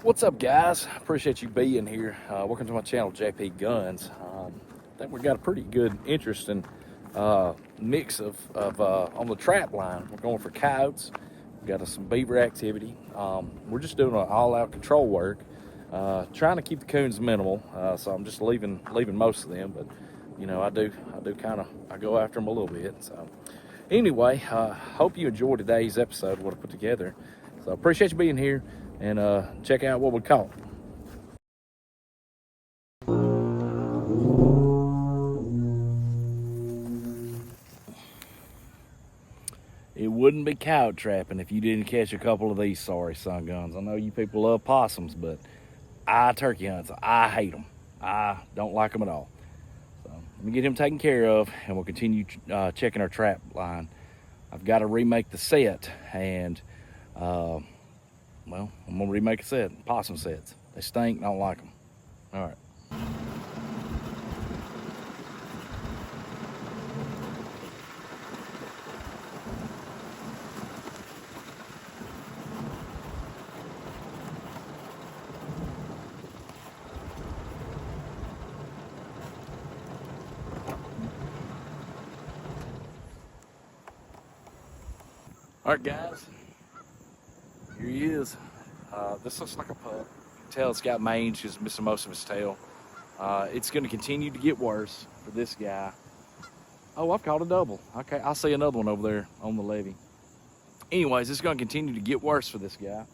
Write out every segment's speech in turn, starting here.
What's up, guys? Appreciate you being here. Welcome to my channel, JP Gunz. I think we got a pretty good, interesting mix of on the trap line. We're going for coyotes. We got some beaver activity. We're just doing an all-out control work, trying to keep the coons minimal. So I'm just leaving most of them, but you know, I do kind of go after them a little bit. So anyway, hope you enjoyed today's episode, what I put together. So appreciate you being here, and check out what we caught. It wouldn't be coyote trapping if you didn't catch a couple of these sorry son guns. I know you people love possums, but I turkey hunt, so I hate them. I don't like them at all. So let me get him taken care of, and we'll continue checking our trap line. I've got to remake the set, and well, I'm gonna remake a set, possum sets. They stink, I don't like them. All right. All right, guys, here he is. This looks like a pup. You can tell it's got mange, just missing most of his tail. It's going to continue to get worse for this guy. Oh, I've caught a double. Okay, I'll see another one over there on the levee. Anyways, it's going to continue to get worse for this guy.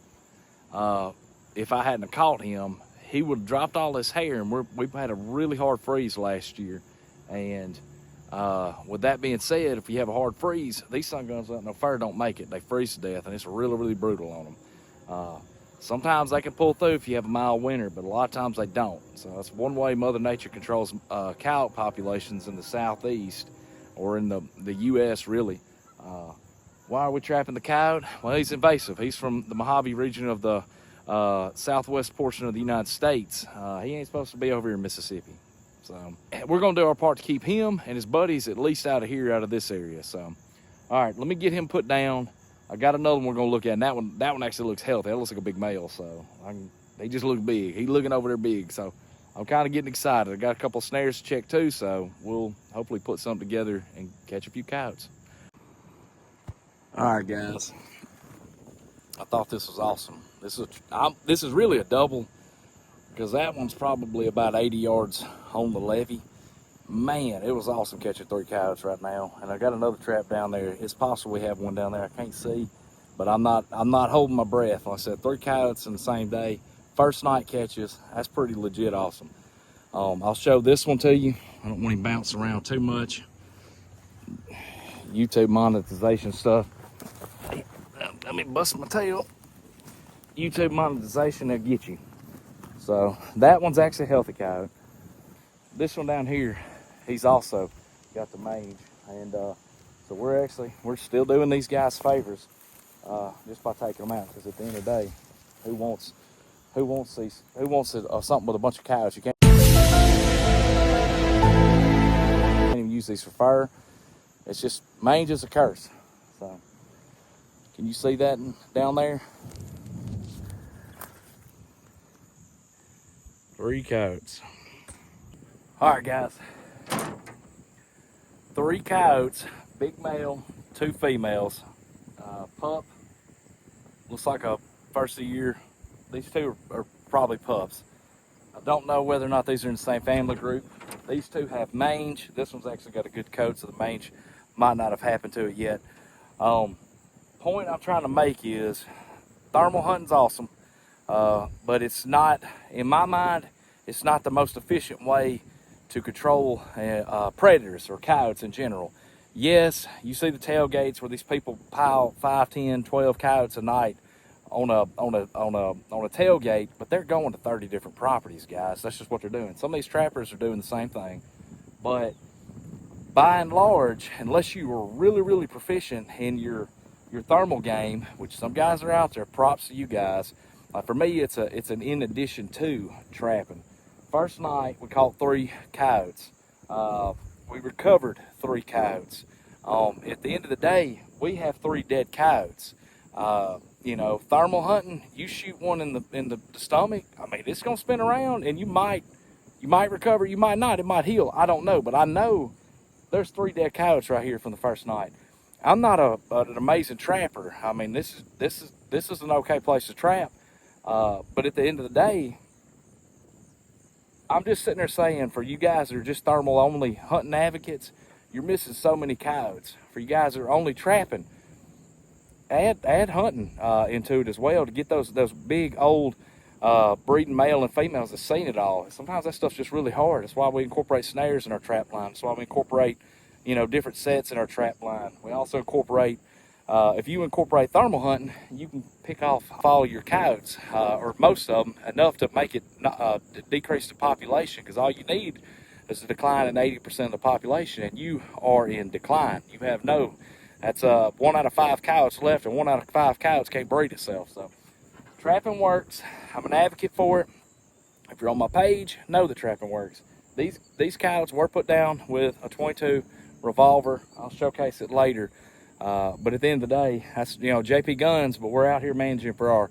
If I hadn't caught him, he would have dropped all his hair, and we've had a really hard freeze last year. And with that being said, if you have a hard freeze, these sun guns out no fire don't make it. They freeze to death, and it's really brutal on them. Sometimes they can pull through if you have a mild winter, but a lot of times they don't. So that's one way Mother Nature controls coyote populations in the southeast, or in the U.S. really. Why are we trapping the coyote? Well, he's invasive. He's from the Mojave region of the southwest portion of the United States. He ain't supposed to be over here in Mississippi. So we're gonna do our part to keep him and his buddies at least out of this area. So, all right, let me get him put down. I got another one we're gonna look at, and that one actually looks healthy. That looks like a big male, so they just look big. He's looking over there big, so I'm kind of getting excited. I got a couple of snares to check too, so we'll hopefully put something together and catch a few coyotes. All right, guys. I thought this was awesome. This is really a double, because that one's probably about 80 yards on the levee. Man, it was awesome catching 3 coyotes right now. And I got another trap down there. It's possible we have one down there. I can't see, but I'm not holding my breath. Like I said, 3 coyotes in the same day. First night catches. That's pretty legit awesome. I'll show this one to you. I don't want him bouncing around too much. YouTube monetization stuff. Let me bust my tail. YouTube monetization, they'll get you. So that one's actually a healthy coyote. This one down here, he's also got the mange, and so we're still doing these guys favors just by taking them out, because at the end of the day, who wants something with a bunch of coyotes? You can't even use these for fur. It's just, mange is a curse. So can you see that down there? 3 coyotes. All right, guys. 3 coyotes, big male, 2 females. Pup, looks like a first of the year. These 2 are probably pups. I don't know whether or not these are in the same family group. These 2 have mange. This one's actually got a good coat, so the mange might not have happened to it yet. Point I'm trying to make is thermal hunting's awesome, but it's not, in my mind, it's not the most efficient way to control predators or coyotes in general. Yes, you see the tailgates where these people pile 5, 10, 12 coyotes a night on a tailgate, but they're going to 30 different properties, guys. That's just what they're doing. Some of these trappers are doing the same thing, but by and large, unless you are really proficient in your thermal game, which some guys are out there, props to you guys. For me, it's an in addition to trapping. First night, we caught 3 coyotes. We recovered 3 coyotes. At the end of the day, we have 3 dead coyotes. You know, thermal hunting, you shoot one in the stomach, I mean, it's gonna spin around, and you might recover, you might not, it might heal, I don't know. But I know there's 3 dead coyotes right here from the first night. I'm not an amazing trapper. I mean, this is an okay place to trap. But at the end of the day, I'm just sitting there saying, for you guys that are just thermal only hunting advocates, you're missing so many coyotes. For you guys that are only trapping, add hunting into it as well, to get those big old breeding male and females that's seen it all. Sometimes that stuff's just really hard. That's why we incorporate snares in our trap line. That's why we incorporate, you know, different sets in our trap line. We also incorporate, if you incorporate thermal hunting, you can pick off all your coyotes, or most of them, enough to make it to decrease the population, because all you need is a decline in 80% of the population, and you are in decline. You have no, that's 1 out of 5 coyotes left, and 1 out of 5 coyotes can't breed itself. So trapping works. I'm an advocate for it. If you're on my page, know that trapping works. These coyotes were put down with a .22 revolver. I'll showcase it later. But at the end of the day, that's, you know, JP Gunz, but we're out here managing for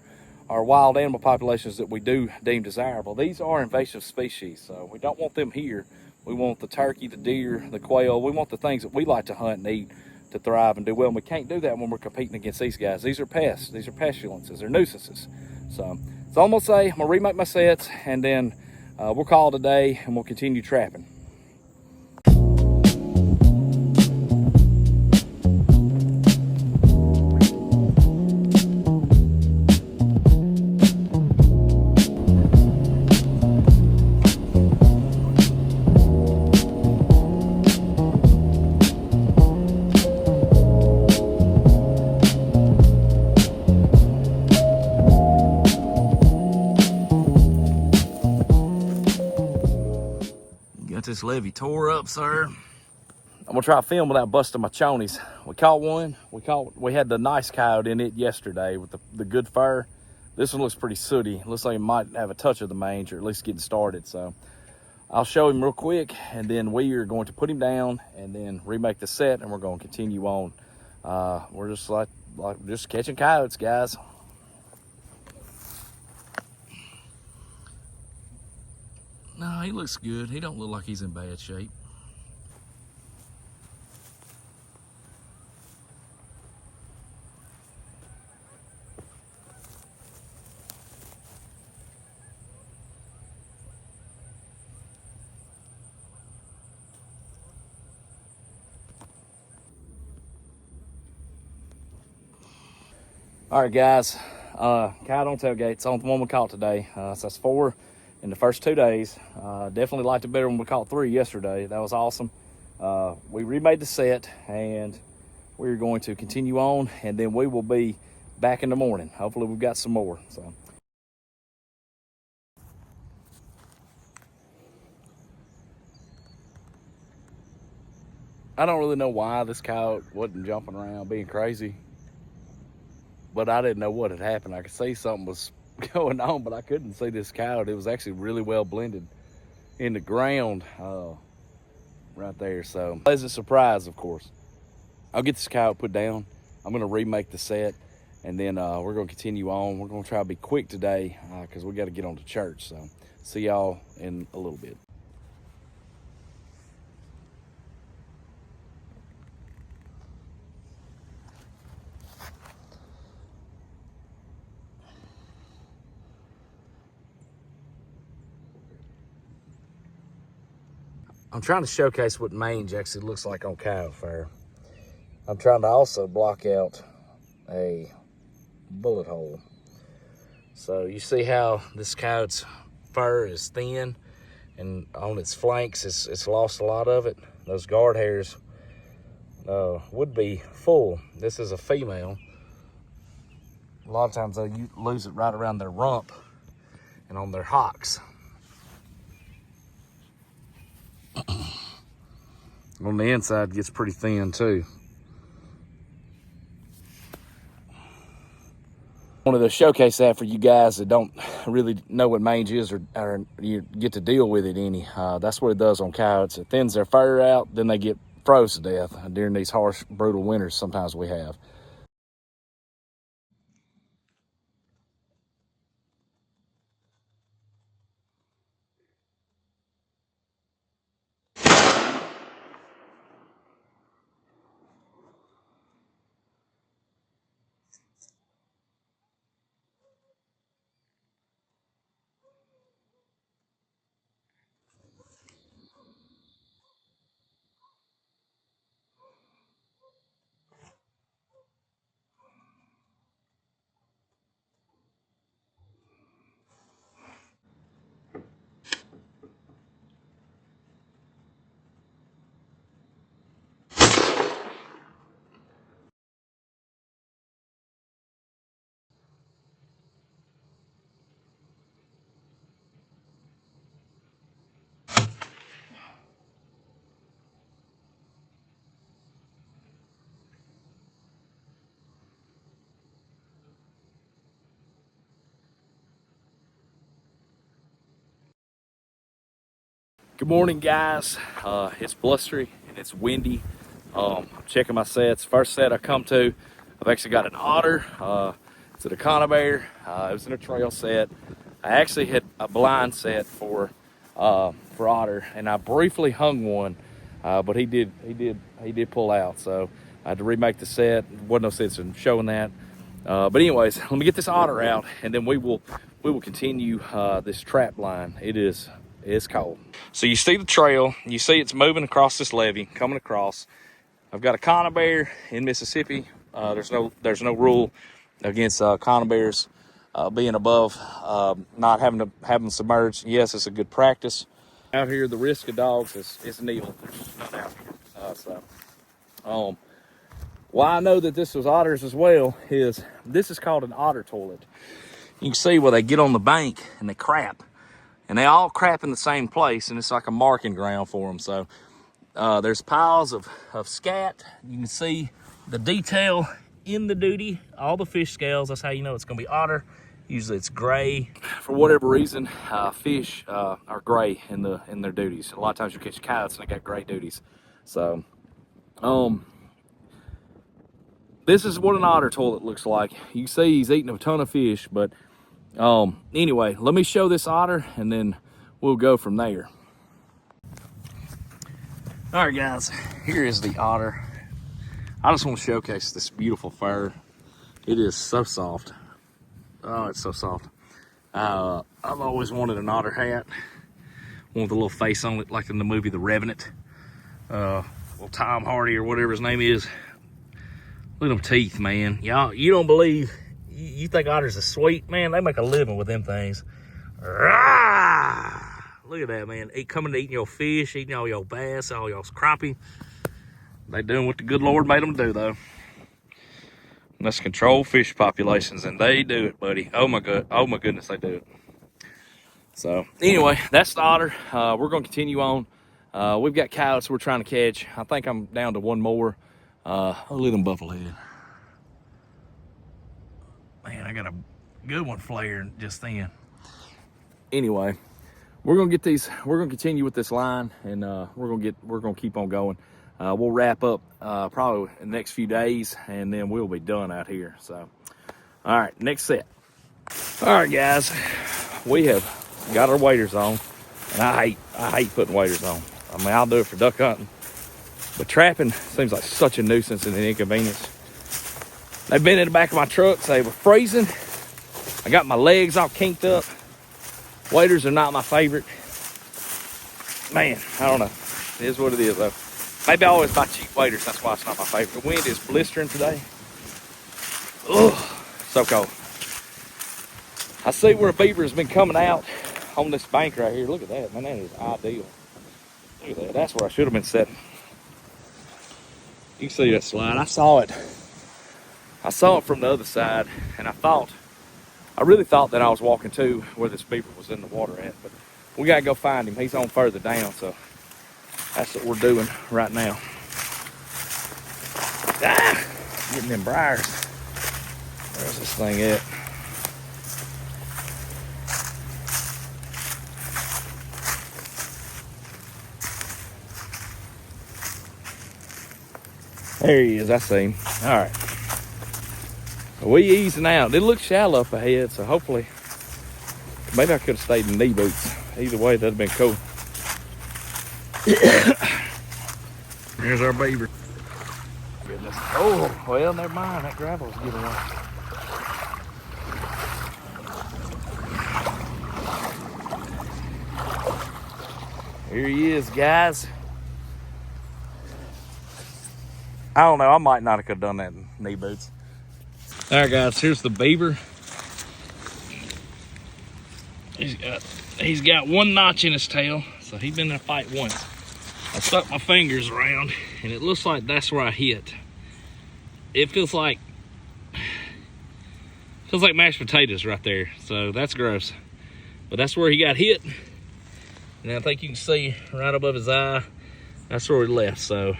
our wild animal populations that we do deem desirable. These are invasive species, so we don't want them here. We want the turkey, the deer, the quail. We want the things that we like to hunt and eat to thrive and do well. And we can't do that when we're competing against these guys. These are pests. These are pestilences. They're nuisances. So I'm going to say, I'm going to remake my sets, and then we'll call it a day, and we'll continue trapping. This levee tore up, sir. I'm gonna try to film without busting my chonies. We caught one. We had the nice coyote in it yesterday with the good fur. This one looks pretty sooty. Looks like it might have a touch of the mange, or at least getting started. So I'll show him real quick, and then we are going to put him down and then remake the set, and we're going to continue on. We're just like just catching coyotes, guys. No, he looks good. He don't look like he's in bad shape. All right, guys. Coyote on tailgates on the one we caught today. So that's 4 in the first 2 days. Definitely liked it better when we caught 3 yesterday. That was awesome. We remade the set, and we're going to continue on, and then we will be back in the morning. Hopefully we've got some more. So I don't really know why this coyote wasn't jumping around being crazy, but I didn't know what had happened. I could see something was going on, but I couldn't see this coyote. It was actually really well blended in the ground right there. So pleasant surprise, of course. I'll get this coyote put down. I'm gonna remake the set, and then we're gonna continue on. We're gonna try to be quick today because we got to get on to church. So see y'all in a little bit. I'm trying to showcase what mange actually looks like on coyote fur. I'm trying to also block out a bullet hole. So you see how this coyote's fur is thin, and on its flanks it's lost a lot of it. Those guard hairs would be full. This is a female. A lot of times they lose it right around their rump and on their hocks. On the inside it gets pretty thin too. Wanted to showcase that for you guys that don't really know what mange is, or you get to deal with it any. That's what it does on coyotes. It thins their fur out, then they get froze to death during these harsh, brutal winters sometimes we have. Good morning, guys. It's blustery and it's windy. Checking my sets. First set I come to, I've actually got an otter. It's a conibear. It was in a trail set. I actually had a blind set for otter, and I briefly hung one, but he did pull out. So I had to remake the set. Wasn't no sense in showing that. But anyways, let me get this otter out, and then we will continue this trap line. It's cold. So you see the trail, you see it's moving across this levee, coming across. I've got a conibear in Mississippi. There's no rule against conibears being above, not having to have them submerged. Yes, it's a good practice. Out here, the risk of dogs is nil. Out here. Why I know that this was otters as well is this is called an otter toilet. You can see where they get on the bank and they crap. And they all crap in the same place, and it's like a marking ground for them. So there's piles of scat. You can see the detail in the duty, all the fish scales. That's how you know it's gonna be otter. Usually it's gray. For whatever reason, fish are gray in their duties. A lot of times you catch coyotes and they got gray duties. So this is what an otter toilet looks like. You can see he's eating a ton of fish, but anyway, let me show this otter and then we'll go from there. All right, guys, here is the otter. I just want to showcase this beautiful fur. It is so soft. Oh, it's so soft. I've always wanted an otter hat. One with a little face on it, like in the movie The Revenant. Little Tom Hardy or whatever his name is. Look at them teeth, man. Y'all, you don't believe. You think otters are sweet? Man, they make a living with them things. Rah! Look at that, man. Coming to eating your fish, eating all your bass, all your crappie. They doing what the good Lord made them do, though. And that's control fish populations, and they do it, buddy. Oh my goodness, they do it. So anyway, that's the otter. We're gonna continue on. We've got coyotes we're trying to catch. I think I'm down to one more. Look at them buffalo head. Man, I got a good one flaring just then. Anyway, we're gonna get these. We're gonna continue with this line, and we're gonna keep on going. We'll wrap up probably in the next few days, and then we'll be done out here. So, all right, next set. All right, guys, we have got our waders on, and I hate putting waders on. I mean, I'll do it for duck hunting, but trapping seems like such a nuisance and an inconvenience. They've been in the back of my truck, so they were freezing. I got my legs all kinked up. Waders are not my favorite. Man, I don't know. It is what it is, though. Maybe I always buy cheap waders, that's why it's not my favorite. The wind is blistering today. Ugh, so cold. I see where a beaver has been coming out on this bank right here. Look at that, man, that is ideal. Look at that, that's where I should have been sitting. You can see that slide, I saw it from the other side, and I really thought that I was walking to where this beaver was in the water at, but we gotta go find him. He's on further down, so that's what we're doing right now. Getting them briars. Where's this thing at? There he is, I see him. All right. We easing out. It looks shallow up ahead, so hopefully, maybe I could have stayed in knee boots. Either way, that'd have been cool. There's our beaver. Goodness. Oh, well, never mind. That gravel's getting away. Here he is, guys. I don't know. I might not have could have done that in knee boots. All right, guys, here's the beaver. He's got one notch in his tail, so he's been in a fight once. I stuck my fingers around, and it looks like that's where I hit. It feels like mashed potatoes right there, so that's gross. But that's where he got hit, and I think you can see right above his eye, that's where we left. So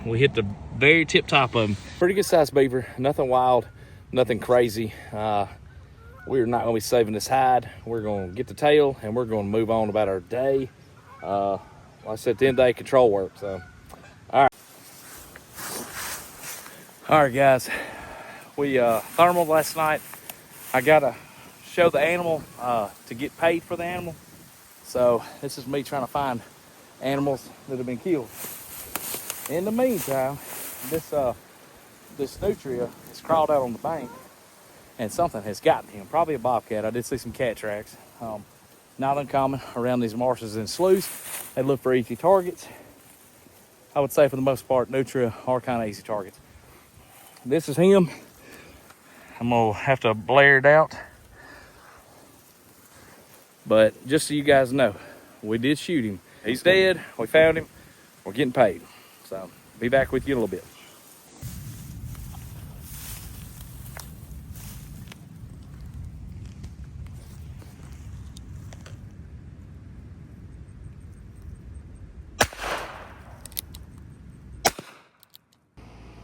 we hit the very tip top of him. Pretty good sized beaver, nothing wild, nothing crazy. We're not gonna be saving this hide. We're gonna get the tail and we're gonna move on about our day. Like I said, at the end of the day, control work. So, all right, guys. We thermaled last night. I gotta show the animal to get paid for the animal. So this is me trying to find animals that have been killed. In the meantime, this nutria has crawled out on the bank, and something has gotten him. Probably a bobcat. I did see some cat tracks. Not uncommon around these marshes and sloughs. They look for easy targets. I would say for the most part, nutria are kind of easy targets. This is him. I'm gonna have to blare it out. But just so you guys know, we did shoot him. He's dead. We found him. We're getting paid. So be back with you in a little bit.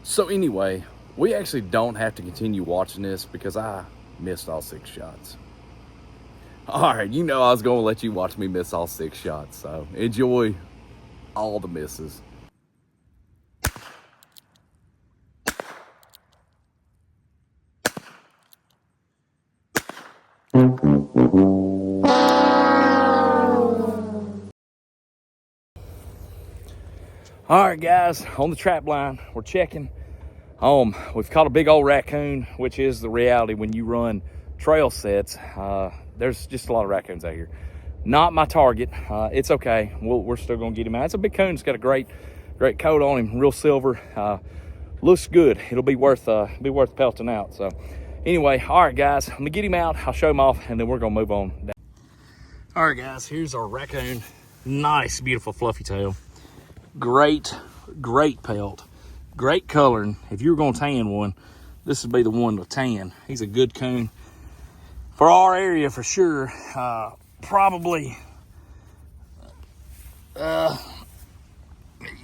So anyway, we actually don't have to continue watching this because I missed all 6 shots. All right, you know I was going to let you watch me miss all 6 shots, so enjoy all the misses. All right, guys, on the trap line, we're checking. We've caught a big old raccoon, which is the reality when you run trail sets. There's just a lot of raccoons out here. Not my target. It's okay. We're still gonna get him out. It's a big coon. It's got a great coat on him, real silver. Looks good. It'll be worth pelting out. So anyway, all right, guys, I'm gonna get him out. I'll show him off, and then we're gonna move on. All right, guys, here's our raccoon. Nice, beautiful, fluffy tail. Great pelt. Great coloring. If you were gonna tan one, this would be the one to tan. He's a good coon for our area for sure. Probably, y'all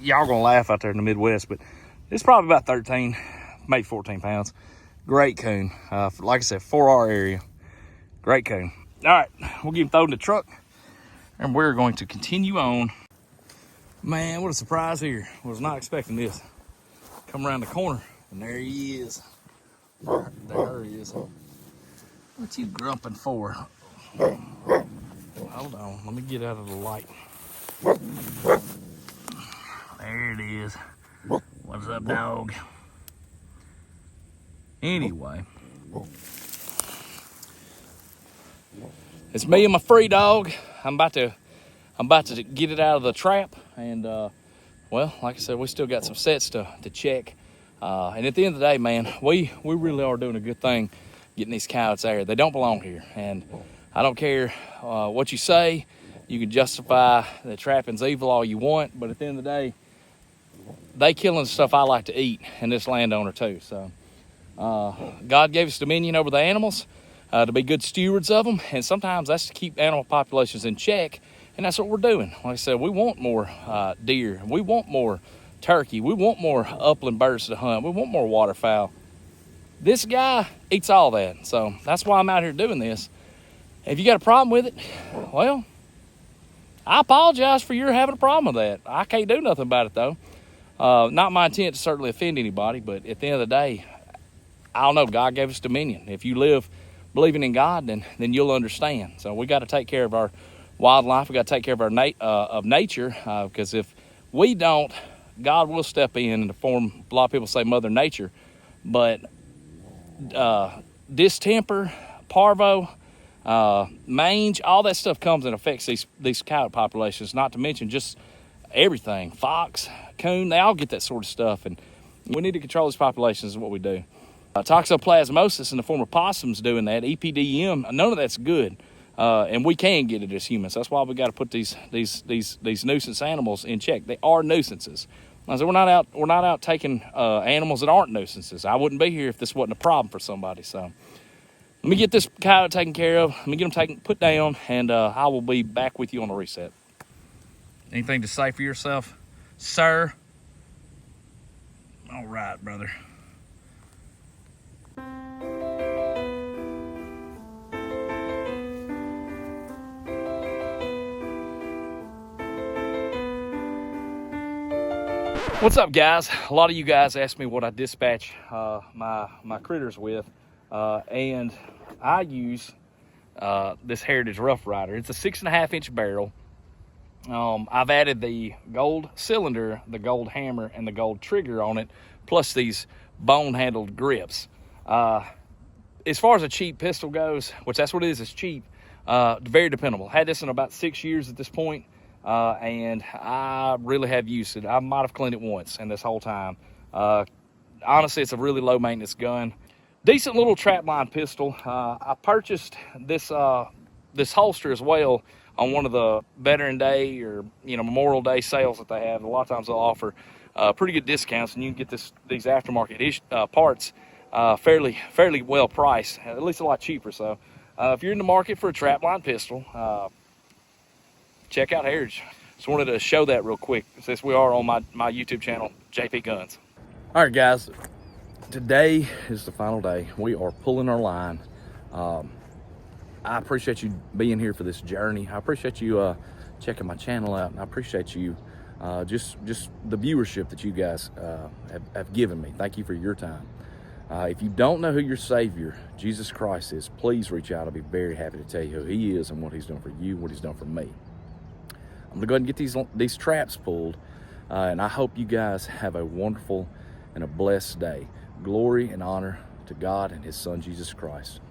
gonna laugh out there in the Midwest, but it's probably about 13, maybe 14 pounds. Great coon. Like I said, for our area, great coon. All right, we'll get him thrown in the truck, and we're going to continue on. Man, what a surprise here. Was not expecting this. Come around the corner, and there he is. There he is. What you grumping for? Hold on, let me get out of the light. There it is. What's up, dog? Anyway, it's me and my free dog. I'm about to get it out of the trap, and well, like I said, we still got some sets to check. And at the end of the day, man, we really are doing a good thing getting these coyotes out here. They don't belong here, and I don't care what you say. You can justify the trapping's evil all you want, but at the end of the day, they killing the stuff I like to eat, and this landowner too. So God gave us dominion over the animals to be good stewards of them, and sometimes that's to keep animal populations in check, and that's what we're doing. Like I said, we want more deer. We want more turkey. We want more upland birds to hunt. We want more waterfowl. This guy eats all that, so that's why I'm out here doing this. If you got a problem with it, well, I apologize for your having a problem with that. I can't do nothing about it, though. Not my intent to certainly offend anybody, but at the end of the day, I don't know, God gave us dominion. If you live believing in God, then you'll understand. So we got to take care of our wildlife. We got to take care of our nature, because if we don't, God will step in the form, a lot of people say Mother Nature, but distemper, parvo, mange, all that stuff comes and affects these coyote populations, not to mention just everything. Fox, coon, they all get that sort of stuff, and we need to control these populations is what we do. Toxoplasmosis in the form of possums doing that, EPDM, none of that's good, and we can get it as humans. That's why we got to put these nuisance animals in check. They are nuisances. So we're not out taking animals that aren't nuisances. I wouldn't be here if this wasn't a problem for somebody. So let me get this coyote taken care of. Let me get them put down, and I will be back with you on the reset. Anything to say for yourself, sir? All right, brother. What's up, guys? A lot of you guys ask me what I dispatch my critters with, and I use this Heritage Rough Rider. It's a 6.5-inch barrel. I've added the gold cylinder, the gold hammer, and the gold trigger on it, plus these bone-handled grips. As far as a cheap pistol goes, which that's what it is, it's cheap, very dependable. Had this in about 6 years at this point, and I really have used it. I might have cleaned it once in this whole time. Honestly, it's a really low-maintenance gun. Decent little trap line pistol. I purchased this holster as well on one of the Veteran Day or Memorial Day sales that they have. A lot of times they'll offer pretty good discounts, and you can get these aftermarket parts fairly well priced, at least a lot cheaper. So if you're in the market for a trap line pistol, check out Heritage. Just wanted to show that real quick since we are on my YouTube channel, JP Gunz. All right, guys, today is the final day. We are pulling our line. I appreciate you being here for this journey. I appreciate you checking my channel out, and I appreciate you just the viewership that you guys have given me. Thank you for your time. If you don't know who your Savior, Jesus Christ, is, please reach out. I'll be very happy to tell you who He is and what He's done for you, what He's done for me. I'm gonna go ahead and get these traps pulled, and I hope you guys have a wonderful and a blessed day. Glory and honor to God and His Son, Jesus Christ.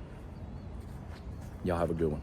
Y'all have a good one.